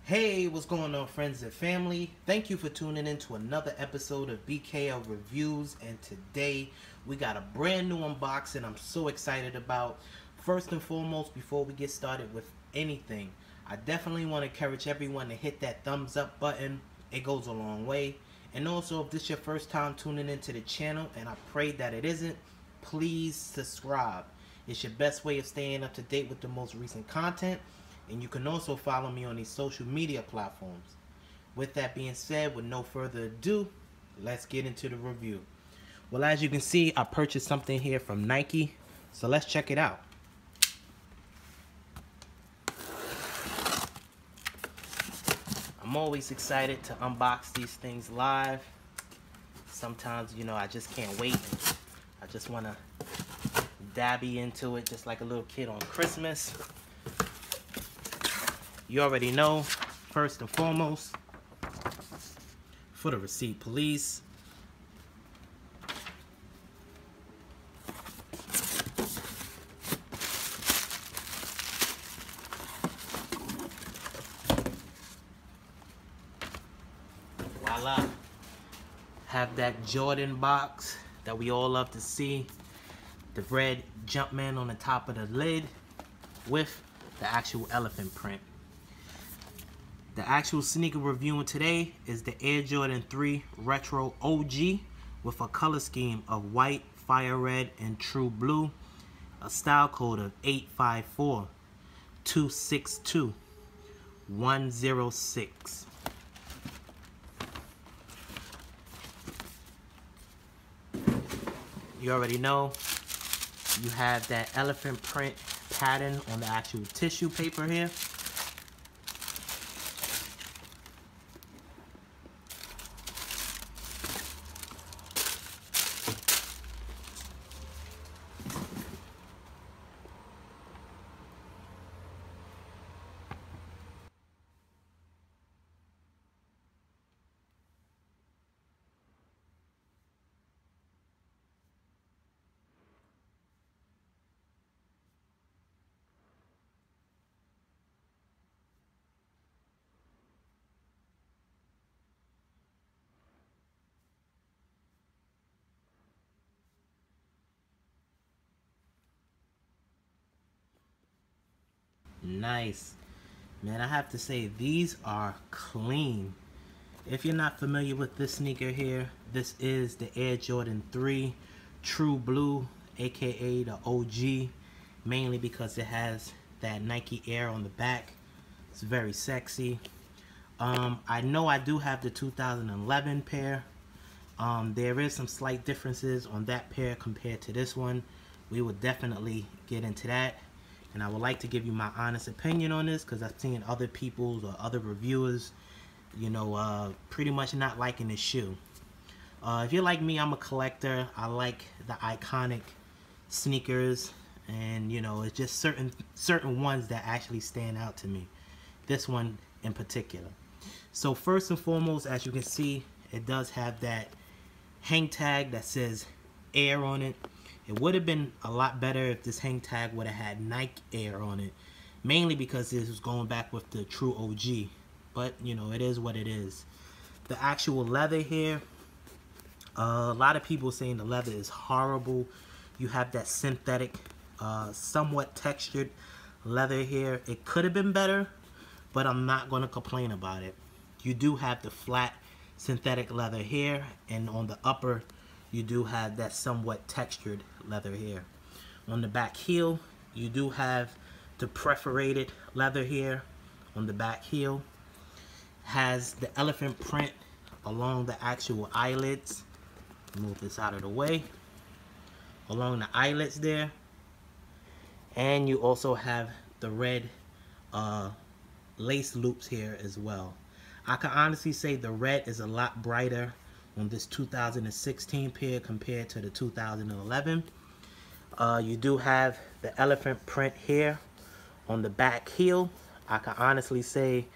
Hey, what's going on, friends and family? Thank you for tuning in to another episode of BKL Reviews, and today we got a brand new unboxing I'm so excited about. First and foremost, before we get started with anything, I definitely want to encourage everyone to hit that thumbs up button. It goes a long way. And also, if this is your first time tuning into the channel, and I pray that it isn't, please subscribe. It's your best way of staying up to date with the most recent content. And you can also follow me on these social media platforms. With that being said, with no further ado, let's get into the review. Well, as you can see, I purchased something here from Nike, so let's check it out. I'm always excited to unbox these things live. Sometimes, I just can't wait. I just want to dabby into it just like a little kid on Christmas. You already know, first and foremost, for the receipt, please. Voila. Have that Jordan box that we all love to see. The red Jumpman on the top of the lid with the actual elephant print. The actual sneaker reviewing today is the Air Jordan 3 Retro OG with a color scheme of white, fire red, and true blue. A style code of 854-262-106. You already know you have that elephant print pattern on the actual tissue paper here. Nice. Man, I have to say, these are clean. If you're not familiar with this sneaker here, this is the Air Jordan 3 True Blue, aka the OG, mainly because it has that Nike Air on the back. It's very sexy. I know I do have the 2011 pair. There is some slight differences on that pair compared to this one. We will definitely get into that. And I would like to give you my honest opinion on this because I've seen other people's or other reviewers, pretty much not liking this shoe. If you're like me, I'm a collector. I like the iconic sneakers, and it's just certain ones that actually stand out to me. This one in particular. So first and foremost, as you can see, it does have that hang tag that says Air on it. It would have been a lot better if this hang tag would have had Nike Air on it, mainly because this was going back with the true OG. But it is what it is. The actual leather here, a lot of people saying the leather is horrible. You have that synthetic, somewhat textured leather here. It could have been better, but I'm not going to complain about it. You do have the flat synthetic leather here, and on the upper you do have that somewhat textured leather here. On the back heel, you do have the perforated leather here on the back heel. Has the elephant print along the actual eyelids. Move this out of the way. Along the eyelids there. And you also have the red lace loops here as well. I can honestly say the red is a lot brighter on this 2016 pair compared to the 2011. You do have the elephant print here on the back heel. I can honestly say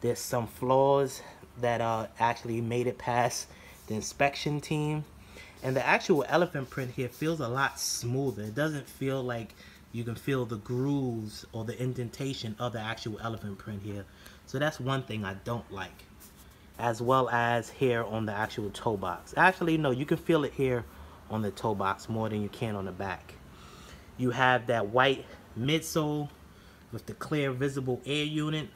there's some flaws that actually made it past the inspection team. And the actual elephant print here feels a lot smoother. It doesn't feel like you can feel the grooves or the indentation of the actual elephant print here. So that's one thing I don't like. As well as here on the actual toe box. Actually, no, you can feel it here on the toe box more than you can on the back. You have that white midsole with the clear visible air unit,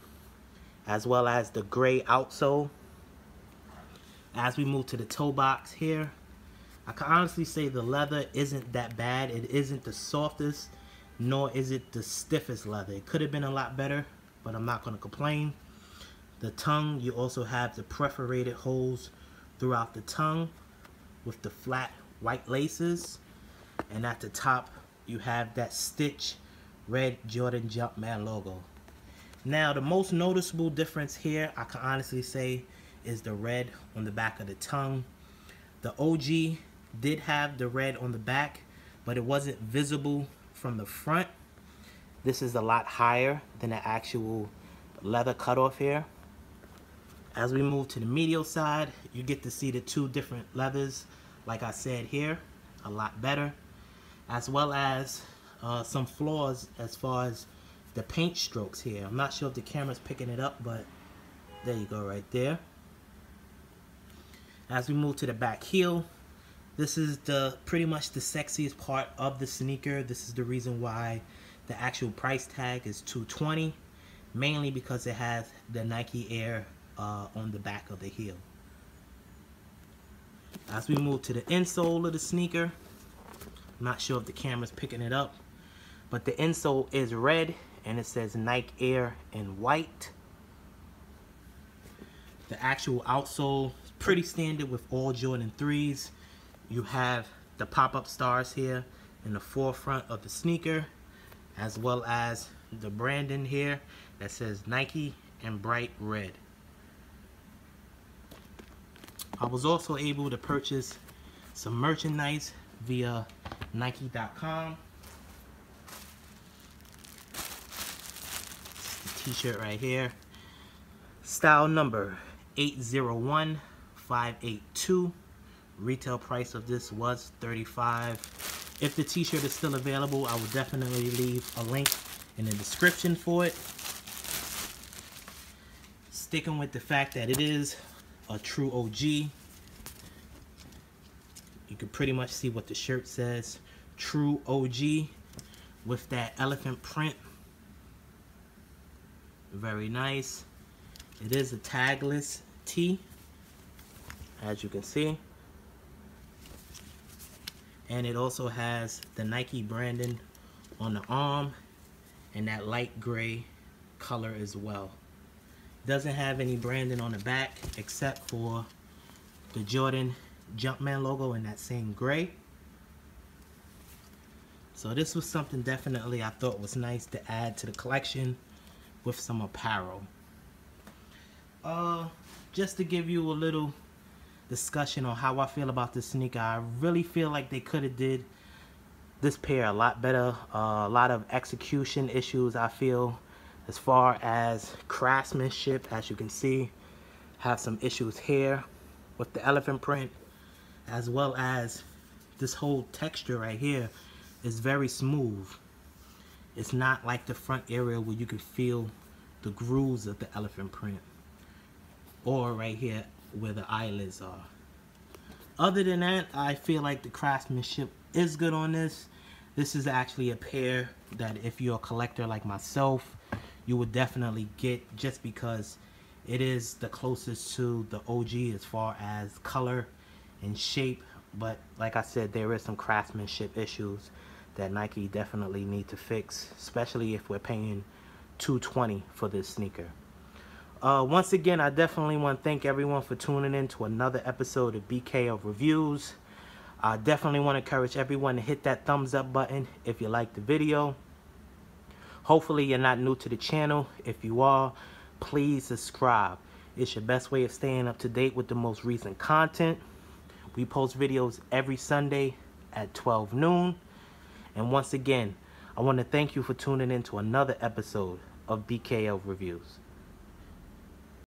as well as the gray outsole. As we move to the toe box here, I can honestly say the leather isn't that bad. It isn't the softest, nor is it the stiffest leather. It could have been a lot better, but I'm not going to complain. The tongue, you also have the perforated holes throughout the tongue with the flat white laces. And at the top, you have that stitch red Jordan Jumpman logo. Now, the most noticeable difference here, I can honestly say, is the red on the back of the tongue. The OG did have the red on the back, but it wasn't visible from the front. This is a lot higher than the actual leather cutoff here. As we move to the medial side, you get to see the two different leathers, like I said here, a lot better. As well as some flaws as far as the paint strokes here. I'm not sure if the camera's picking it up, but there you go right there. As we move to the back heel, this is pretty much the sexiest part of the sneaker. This is the reason why the actual price tag is $220, mainly because it has the Nike Air on the back of the heel. As we move to the insole of the sneaker, I'm not sure if the camera's picking it up, but the insole is red and it says Nike Air in white. The actual outsole is pretty standard with all Jordan 3s. You have the pop-up stars here in the forefront of the sneaker, as well as the branding here that says Nike in bright red. I was also able to purchase some merchandise via Nike.com. T-shirt right here. Style number 801582. Retail price of this was $35. If the t-shirt is still available, I will definitely leave a link in the description for it. Sticking with the fact that it is a true OG, you can pretty much see what the shirt says. True OG with that elephant print. Very nice. It is a tagless tee, as you can see. And it also has the Nike branding on the arm and that light gray color as well. Doesn't have any branding on the back except for the Jordan Jumpman logo in that same gray. So this was something definitely I thought was nice to add to the collection with some apparel. Just to give you a little discussion on how I feel about this sneaker, I really feel like they could have did this pair a lot better. A lot of execution issues, I feel, as far as craftsmanship. As you can see, have some issues here with the elephant print, as well as this whole texture right here is very smooth. It's not like the front area where you can feel the grooves of the elephant print, or right here where the eyelids are. Other than that, I feel like the craftsmanship is good on this. This is actually a pair that if you're a collector like myself, you would definitely get, just because it is the closest to the OG as far as color and shape. But like I said, there is some craftsmanship issues that Nike definitely need to fix, especially if we're paying $220 for this sneaker. Once again, I definitely want to thank everyone for tuning in to another episode of BK of Reviews. I definitely want to encourage everyone to hit that thumbs up button if you like the video. Hopefully you're not new to the channel. If you are, please subscribe. It's your best way of staying up to date with the most recent content. We post videos every Sunday at 12 noon. And once again, I want to thank you for tuning in to another episode of BK of Reviews.